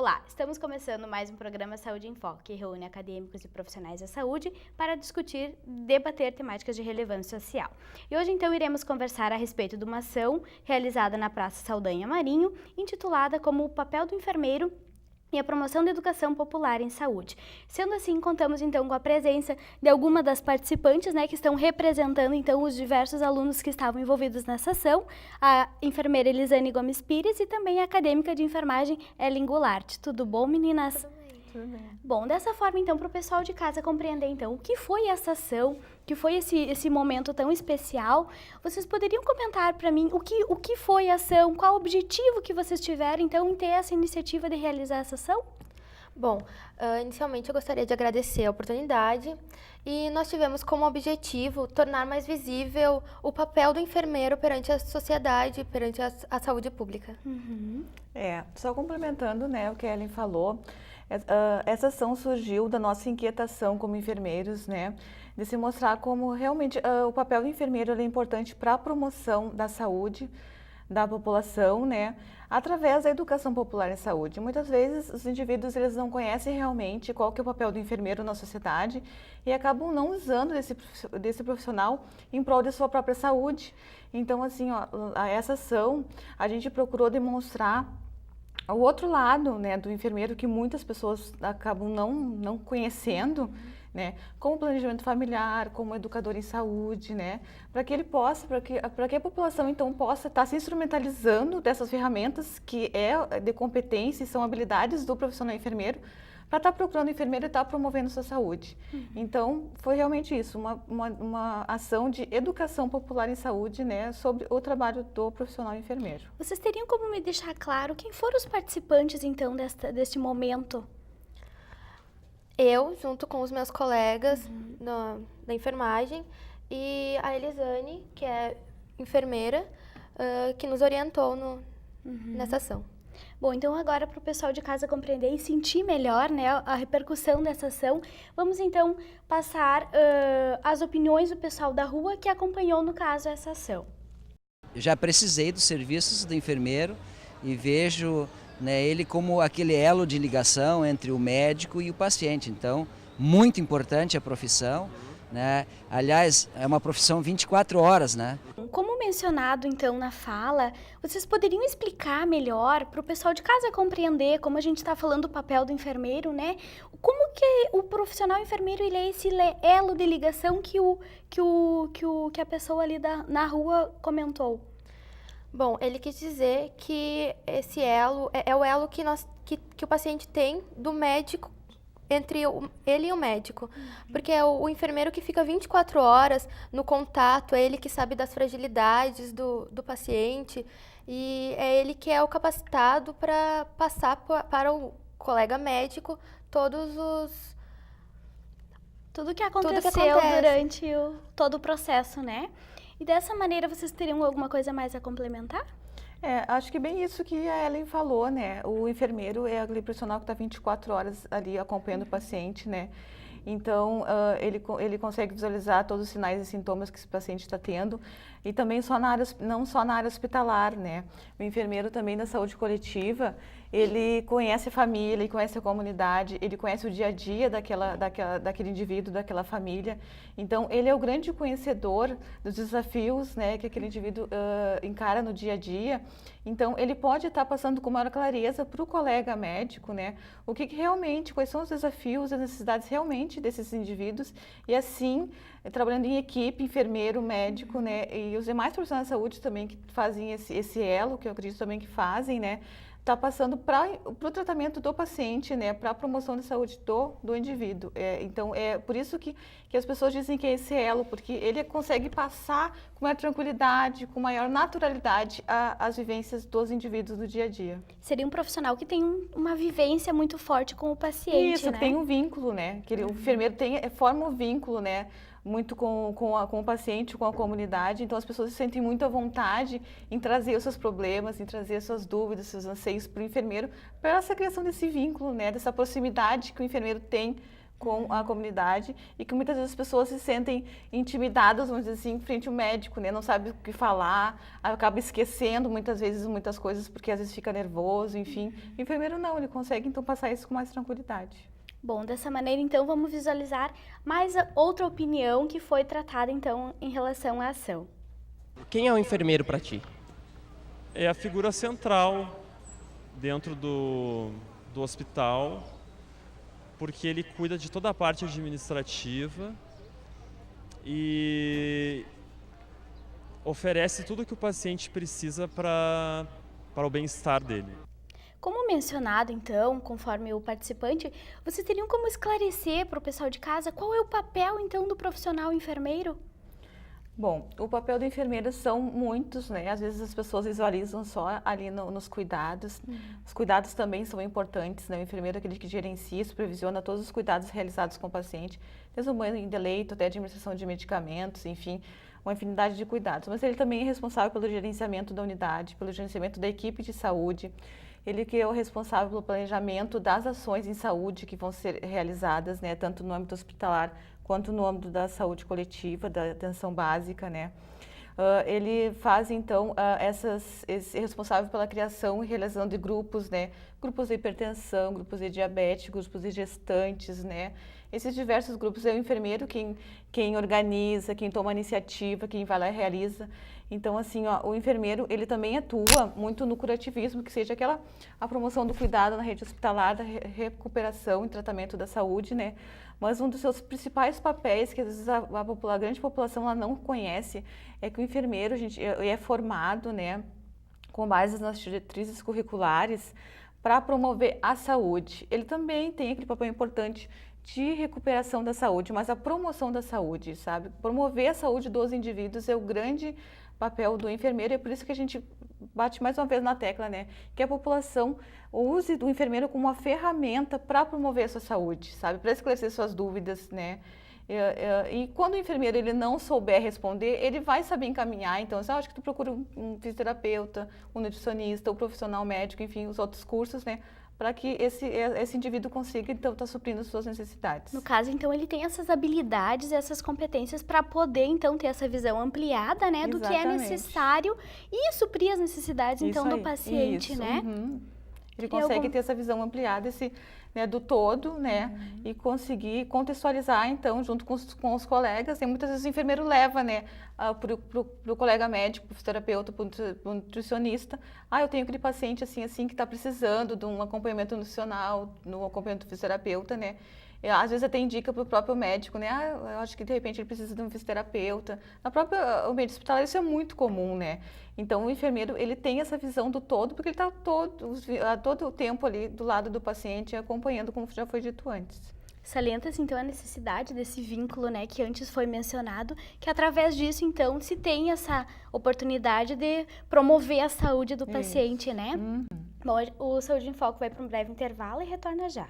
Olá, estamos começando mais um programa Saúde em Foco, que reúne acadêmicos e profissionais da saúde para discutir e debater temáticas de relevância social. E hoje, então, iremos conversar a respeito de uma ação realizada na Praça Saldanha Marinho, intitulada como O Papel do Enfermeiro e a Promoção da Educação Popular em Saúde. Sendo assim, contamos então com a presença de algumas das participantes, que estão representando então os diversos alunos que estavam envolvidos nessa ação, a enfermeira Elisane Gomes Pires e também a acadêmica de enfermagem Ellen Goulart. Tudo bom, meninas? Tudo bem. Tudo bem. Bom, dessa forma então, para o pessoal de casa compreender então o que foi essa ação, o que foi esse momento tão especial, vocês poderiam comentar para mim o que foi a ação, qual o objetivo que vocês tiveram então em ter essa iniciativa de realizar essa ação? Bom, inicialmente eu gostaria de agradecer a oportunidade e nós tivemos como objetivo tornar mais visível o papel do enfermeiro perante a sociedade, perante a saúde pública. Só complementando, o que a Ellen falou, essa ação surgiu da nossa inquietação como enfermeiros, de se mostrar como realmente o papel do enfermeiro é importante para a promoção da saúde da população, através da educação popular em saúde. Muitas vezes os indivíduos eles não conhecem realmente qual que é o papel do enfermeiro na sociedade e acabam não usando desse profissional em prol de sua própria saúde. Então, assim, essa ação a gente procurou demonstrar o outro lado, do enfermeiro que muitas pessoas acabam não conhecendo, como planejamento familiar, como educador em saúde, para que ele possa, para que a população então possa estar se instrumentalizando dessas ferramentas que é de competência e são habilidades do profissional enfermeiro, para estar procurando enfermeiro e estar promovendo sua saúde. Então, foi realmente isso, uma ação de educação popular em saúde, sobre o trabalho do profissional enfermeiro. Vocês teriam como me deixar claro quem foram os participantes, então, deste momento? Eu, junto com os meus colegas da enfermagem, e a Elisane, que é enfermeira, que nos orientou nessa ação. Bom, então agora para o pessoal de casa compreender e sentir melhor, a repercussão dessa ação, vamos então passar as opiniões do pessoal da rua que acompanhou, no caso, essa ação. Eu já precisei dos serviços do enfermeiro e vejo ele como aquele elo de ligação entre o médico e o paciente. Então, muito importante a profissão. Aliás, é uma profissão 24 horas, Como mencionado então na fala, vocês poderiam explicar melhor para o pessoal de casa compreender, como a gente está falando do papel do enfermeiro, como que o profissional enfermeiro ele é esse elo de ligação que a pessoa ali na rua comentou? Bom, ele quis dizer que esse elo é o elo que o paciente tem do médico, entre ele e o médico, porque é o enfermeiro que fica 24 horas no contato, é ele que sabe das fragilidades do paciente e é ele que é o capacitado para passar para o colega médico tudo que aconteceu durante todo o processo, E dessa maneira vocês teriam alguma coisa mais a complementar? Acho que bem isso que a Ellen falou, O enfermeiro é aquele profissional que está 24 horas ali acompanhando o paciente, Então, ele consegue visualizar todos os sinais e sintomas que esse paciente está tendo e também não só na área hospitalar, O enfermeiro também da saúde coletiva, ele conhece a família, ele conhece a comunidade, ele conhece o dia a dia daquele indivíduo, daquela família. Então, ele é o grande conhecedor dos desafios, que aquele indivíduo encara no dia a dia. Então, ele pode estar passando com maior clareza para o colega médico, o que realmente, quais são os desafios, as necessidades realmente desses indivíduos e assim, trabalhando em equipe, enfermeiro, médico, e os demais profissionais de saúde também que fazem esse elo, que eu acredito também que fazem, está passando para o tratamento do paciente, para a promoção da saúde do indivíduo. Então, é por isso que as pessoas dizem que é esse elo, porque ele consegue passar com maior tranquilidade, com maior naturalidade as vivências dos indivíduos do dia a dia. Seria um profissional que tem uma vivência muito forte com o paciente, Isso, tem um vínculo, que o enfermeiro forma um vínculo, muito com o paciente, com a comunidade, então as pessoas se sentem muito à vontade em trazer os seus problemas, em trazer as suas dúvidas, seus anseios para o enfermeiro, para essa criação desse vínculo, né, dessa proximidade que o enfermeiro tem com a comunidade e que muitas vezes as pessoas se sentem intimidadas, vamos dizer assim, frente ao médico, né, não sabe o que falar, acaba esquecendo muitas vezes muitas coisas porque às vezes fica nervoso, enfim. O enfermeiro não, ele consegue então passar isso com mais tranquilidade. Bom, dessa maneira, então, vamos visualizar mais outra opinião que foi tratada, então, em relação à ação. Quem é o enfermeiro para ti? É a figura central dentro do hospital, porque ele cuida de toda a parte administrativa e oferece tudo o que o paciente precisa para o bem-estar dele. Como mencionado, então, conforme o participante, vocês teriam como esclarecer para o pessoal de casa qual é o papel, então, do profissional enfermeiro? Bom, o papel do enfermeiro são muitos, né? Às vezes as pessoas visualizam só ali nos cuidados. Os cuidados também são importantes, né? O enfermeiro é aquele que gerencia, supervisiona todos os cuidados realizados com o paciente, desde o banho de leito até a administração de medicamentos, enfim, uma infinidade de cuidados. Mas ele também é responsável pelo gerenciamento da unidade, pelo gerenciamento da equipe de saúde. Ele que é o responsável pelo planejamento das ações em saúde que vão ser realizadas, né, tanto no âmbito hospitalar quanto no âmbito da saúde coletiva, da atenção básica, né. Ele faz, então, é responsável pela criação e realização de grupos, né, grupos de hipertensão, grupos de diabetes, grupos de gestantes, né. Esses diversos grupos é o enfermeiro quem organiza, quem toma a iniciativa, quem vai lá e realiza. Então, assim, o enfermeiro, ele também atua muito no curativismo, que seja a promoção do cuidado na rede hospitalar, da recuperação e tratamento da saúde, né? Mas um dos seus principais papéis, que às vezes a grande população ela não conhece, é que o enfermeiro é formado, né, com base nas diretrizes curriculares para promover a saúde. Ele também tem aquele papel importante de recuperação da saúde, mas a promoção da saúde, sabe? Promover a saúde dos indivíduos é o grande papel do enfermeiro, e é por isso que a gente bate mais uma vez na tecla, né? Que a população use o enfermeiro como uma ferramenta para promover a sua saúde, sabe? Para esclarecer suas dúvidas, né? E quando o enfermeiro ele não souber responder, ele vai saber encaminhar. Então, eu acho que tu procura um fisioterapeuta, um nutricionista, um profissional médico, enfim, os outros cursos, né? Para que esse indivíduo consiga, então, estar suprindo as suas necessidades. No caso, então, ele tem essas habilidades, essas competências para poder, então, ter essa visão ampliada, né, do que é necessário e suprir as necessidades, então, do paciente, né? Ele consegue ter essa visão ampliada, né, do todo, né, e conseguir contextualizar, então, junto com os colegas. E muitas vezes o enfermeiro leva, né, para o colega médico, para o fisioterapeuta, para o nutricionista. Eu tenho aquele paciente assim que está precisando de um acompanhamento nutricional, no acompanhamento do fisioterapeuta, né. Às vezes até indica para o próprio médico, né? Eu acho que de repente ele precisa de um fisioterapeuta. Na própria ambiente hospitalar isso é muito comum, né? Então o enfermeiro ele tem essa visão do todo, porque ele está todo o tempo ali do lado do paciente, acompanhando, como já foi dito antes. Salienta-se, então, a necessidade desse vínculo, né, que antes foi mencionado, que através disso, então, se tem essa oportunidade de promover a saúde do paciente, né? Bom, o Saúde em Foco vai para um breve intervalo e retorna já.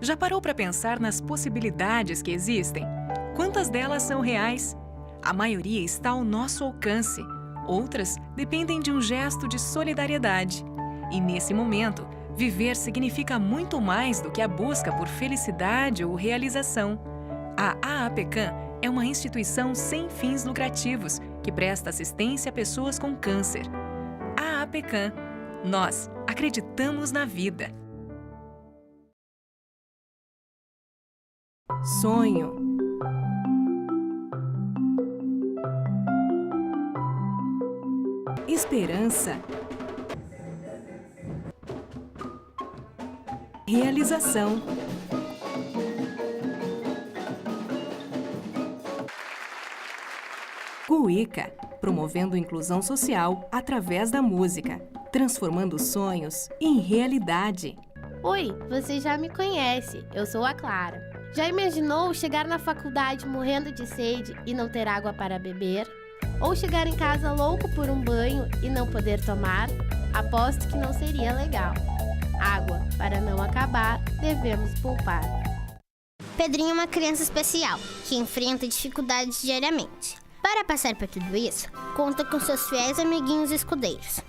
Já parou para pensar nas possibilidades que existem? Quantas delas são reais? A maioria está ao nosso alcance. Outras dependem de um gesto de solidariedade. E nesse momento, viver significa muito mais do que a busca por felicidade ou realização. A AAPCAM é uma instituição sem fins lucrativos que presta assistência a pessoas com câncer. AAPCAM. Nós acreditamos na vida. Sonho. Esperança. Realização. Cuíca, promovendo inclusão social através da música, transformando sonhos em realidade. Oi, você já me conhece, eu sou a Clara. Já imaginou chegar na faculdade morrendo de sede e não ter água para beber? Ou chegar em casa louco por um banho e não poder tomar? Aposto que não seria legal. Água, para não acabar, devemos poupar. Pedrinho é uma criança especial, que enfrenta dificuldades diariamente. Para passar por tudo isso, conta com seus fiéis amiguinhos escudeiros,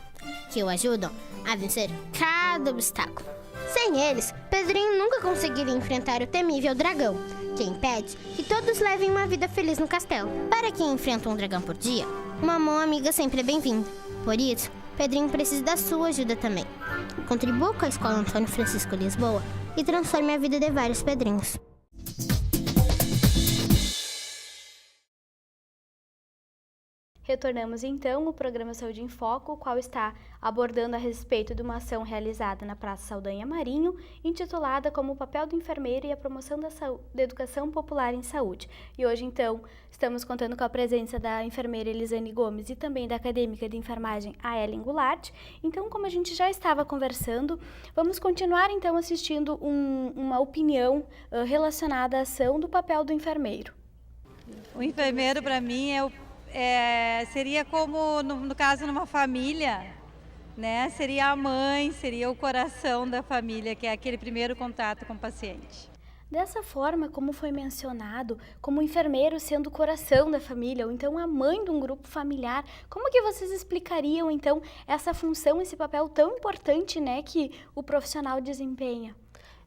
que o ajudam a vencer cada obstáculo. Sem eles, Pedrinho nunca conseguiria enfrentar o temível dragão, que impede que todos levem uma vida feliz no castelo. Para quem enfrenta um dragão por dia, uma mão amiga sempre é bem-vinda. Por isso, Pedrinho precisa da sua ajuda também. Contribua com a Escola Antônio Francisco Lisboa e transforme a vida de vários Pedrinhos. Retornamos então ao programa Saúde em Foco, o qual está abordando a respeito de uma ação realizada na Praça Saldanha Marinho, intitulada como o papel do enfermeiro e a promoção da educação popular em saúde. E hoje então estamos contando com a presença da enfermeira Elisane Gomes e também da acadêmica de enfermagem a Ellen Goulart. Então, como a gente já estava conversando, vamos continuar então assistindo uma opinião relacionada à ação do papel do enfermeiro. O enfermeiro para mim seria como, no caso, numa família, né? Seria a mãe, seria o coração da família, que é aquele primeiro contato com o paciente. Dessa forma, como foi mencionado, como o enfermeiro sendo o coração da família, ou então a mãe de um grupo familiar, como que vocês explicariam, então, essa função, esse papel tão importante, né, que o profissional desempenha?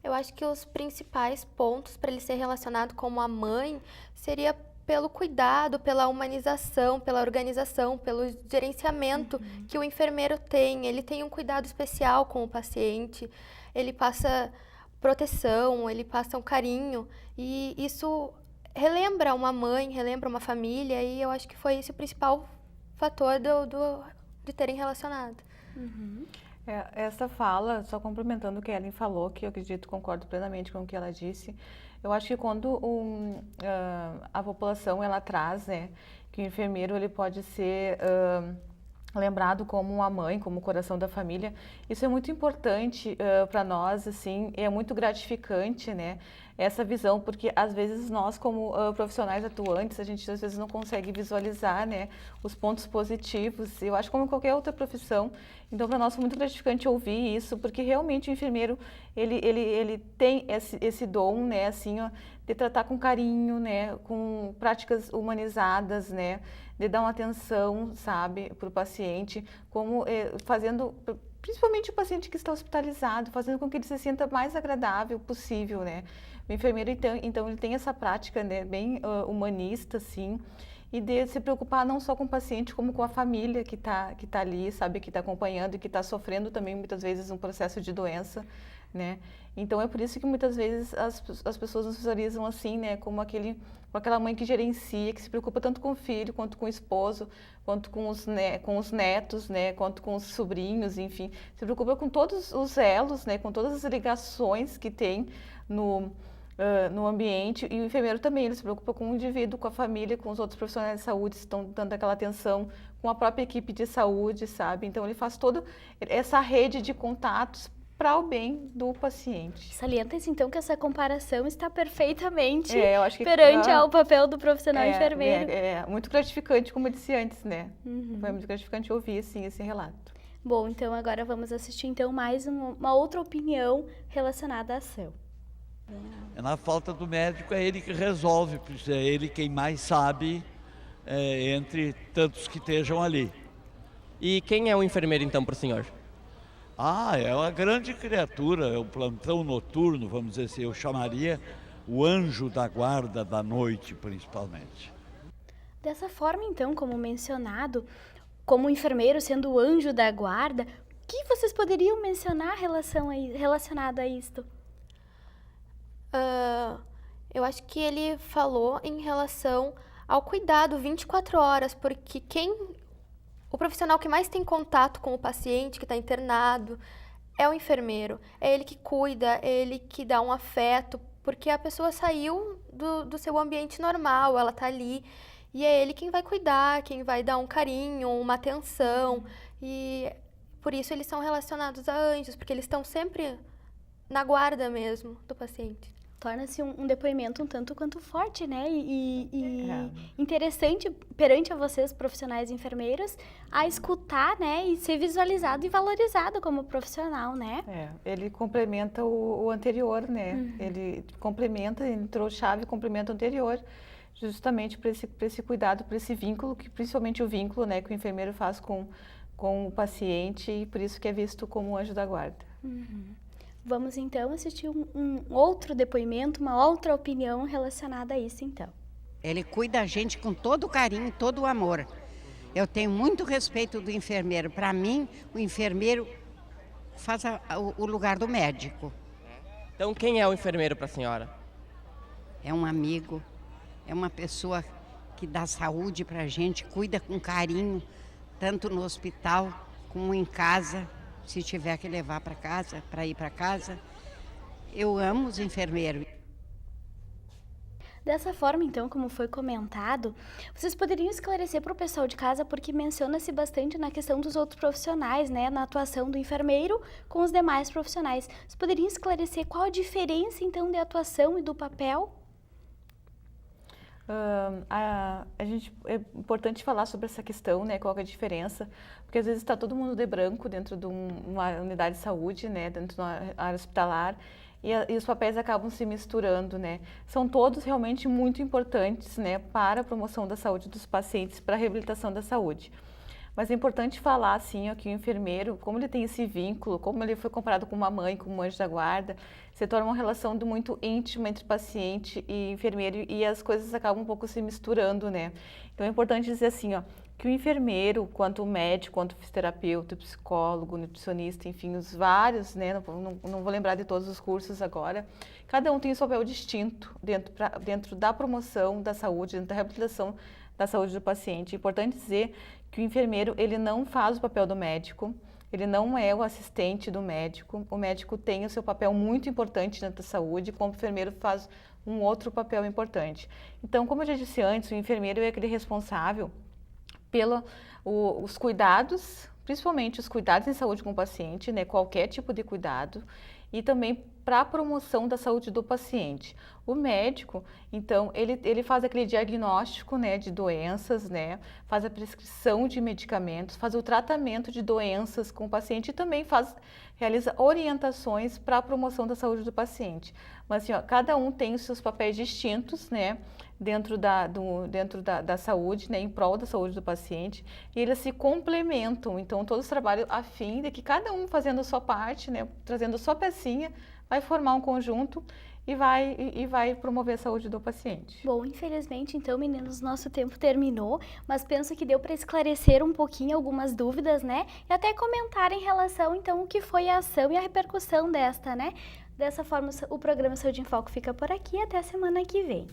Eu acho que os principais pontos para ele ser relacionado como a mãe seria pelo cuidado, pela humanização, pela organização, pelo gerenciamento que o enfermeiro tem. Ele tem um cuidado especial com o paciente, ele passa proteção, ele passa um carinho, e isso relembra uma mãe, relembra uma família, e eu acho que foi esse o principal fator de terem relacionado. Essa fala, só complementando o que a Ellen falou, que eu acredito, concordo plenamente com o que ela disse, eu acho que quando a população ela traz, né, que o enfermeiro ele pode ser lembrado como uma mãe, como o coração da família, isso é muito importante para nós, assim, é muito gratificante, né, essa visão, porque às vezes nós como profissionais atuantes, a gente às vezes não consegue visualizar, né, os pontos positivos, eu acho como qualquer outra profissão, então para nós foi muito gratificante ouvir isso, porque realmente o enfermeiro, ele tem esse dom, né, assim, ó, de tratar com carinho, né, com práticas humanizadas, né, de dar uma atenção, sabe, para o paciente, como fazendo, principalmente o paciente que está hospitalizado, fazendo com que ele se sinta mais agradável possível, né. O enfermeiro, então ele tem essa prática, né, bem humanista, assim, e de se preocupar não só com o paciente, como com a família que tá ali, sabe, que está acompanhando e que está sofrendo também, muitas vezes, um processo de doença, né. Então, é por isso que muitas vezes as pessoas nos visualizam assim, né, como aquela mãe que gerencia, que se preocupa tanto com o filho, quanto com o esposo, quanto com os netos, né, quanto com os sobrinhos, enfim. Se preocupa com todos os elos, né, com todas as ligações que tem no ambiente, e o enfermeiro também, ele se preocupa com o indivíduo, com a família, com os outros profissionais de saúde, estão dando aquela atenção, com a própria equipe de saúde, sabe? Então, ele faz toda essa rede de contatos para o bem do paciente. Salienta-se então que essa comparação está perfeitamente eu acho que, perante ao papel do profissional enfermeiro. É muito gratificante, como eu disse antes, né? Foi muito gratificante ouvir, assim, esse relato. Bom, então agora vamos assistir então mais uma outra opinião relacionada à ação. Na falta do médico, é ele que resolve, porque é ele quem mais sabe entre tantos que estejam ali. E quem é o enfermeiro então para o senhor? É uma grande criatura, é o plantão noturno, vamos dizer assim, eu chamaria o anjo da guarda da noite, principalmente. Dessa forma, então, como mencionado, como enfermeiro sendo o anjo da guarda, o que vocês poderiam mencionar relacionado a isto? Eu acho que ele falou em relação ao cuidado 24 horas, porque o profissional que mais tem contato com o paciente que está internado é o enfermeiro. É ele que cuida, é ele que dá um afeto, porque a pessoa saiu do seu ambiente normal, ela está ali, e é ele quem vai cuidar, quem vai dar um carinho, uma atenção, e por isso eles são relacionados a anjos, porque eles estão sempre na guarda mesmo do paciente. Torna-se um depoimento um tanto quanto forte, né? E interessante perante a vocês, profissionais enfermeiros, a escutar, né? E ser visualizado e valorizado como profissional, né? Ele complementa o anterior, né? Ele complementa, entrou chave, complementa o anterior, justamente para esse cuidado, para esse vínculo, que principalmente o vínculo, né? Que o enfermeiro faz com o paciente, e por isso que é visto como um anjo da guarda. Vamos então assistir um outro depoimento, uma outra opinião relacionada a isso então. Ele cuida da gente com todo o carinho, todo o amor. Eu tenho muito respeito do enfermeiro. Para mim, o enfermeiro faz o lugar do médico. Então, quem é o enfermeiro para a senhora? É um amigo, é uma pessoa que dá saúde para a gente, cuida com carinho, tanto no hospital como em casa. Se tiver que levar para casa, para ir para casa, eu amo os enfermeiros. Dessa forma, então, como foi comentado, vocês poderiam esclarecer para o pessoal de casa, porque menciona-se bastante na questão dos outros profissionais, né, na atuação do enfermeiro com os demais profissionais. Vocês poderiam esclarecer qual a diferença, então, de atuação e do papel? É importante falar sobre essa questão, né, qual é a diferença, porque às vezes está todo mundo de branco dentro de uma unidade de saúde, né, dentro da área hospitalar, e os papéis acabam se misturando, né. São todos realmente muito importantes, né, para a promoção da saúde dos pacientes, para a reabilitação da saúde. Mas é importante falar, assim, ó, que o enfermeiro, como ele tem esse vínculo, como ele foi comparado com uma mãe, com um anjo da guarda, se torna uma relação muito íntima entre paciente e enfermeiro, e as coisas acabam um pouco se misturando, né? Então é importante dizer assim, ó, que o enfermeiro, quanto o médico, quanto o fisioterapeuta, o psicólogo, o nutricionista, enfim, os vários, né? Não vou lembrar de todos os cursos agora, cada um tem um papel distinto dentro da promoção da saúde, dentro da reabilitação da saúde do paciente. É importante dizer que o enfermeiro, ele não faz o papel do médico, ele não é o assistente do médico. O médico tem o seu papel muito importante dentro da saúde, como o enfermeiro faz um outro papel importante. Então, como eu já disse antes, o enfermeiro é aquele responsável pelos cuidados, principalmente os cuidados em saúde com o paciente, né, qualquer tipo de cuidado, e também para a promoção da saúde do paciente. O médico, então, ele faz aquele diagnóstico, né, de doenças, né, faz a prescrição de medicamentos, faz o tratamento de doenças com o paciente e também realiza orientações para a promoção da saúde do paciente. Mas, assim, ó, cada um tem os seus papéis distintos, né, dentro da saúde, né, em prol da saúde do paciente, e eles se complementam. Então, todos trabalham a fim de que cada um fazendo a sua parte, né, trazendo a sua pecinha, vai formar um conjunto e vai promover a saúde do paciente. Bom, infelizmente, então, meninos, nosso tempo terminou, mas penso que deu para esclarecer um pouquinho algumas dúvidas, né? E até comentar em relação, então, o que foi a ação e a repercussão desta, né? Dessa forma, o programa Saúde em Foco fica por aqui. Até a semana que vem.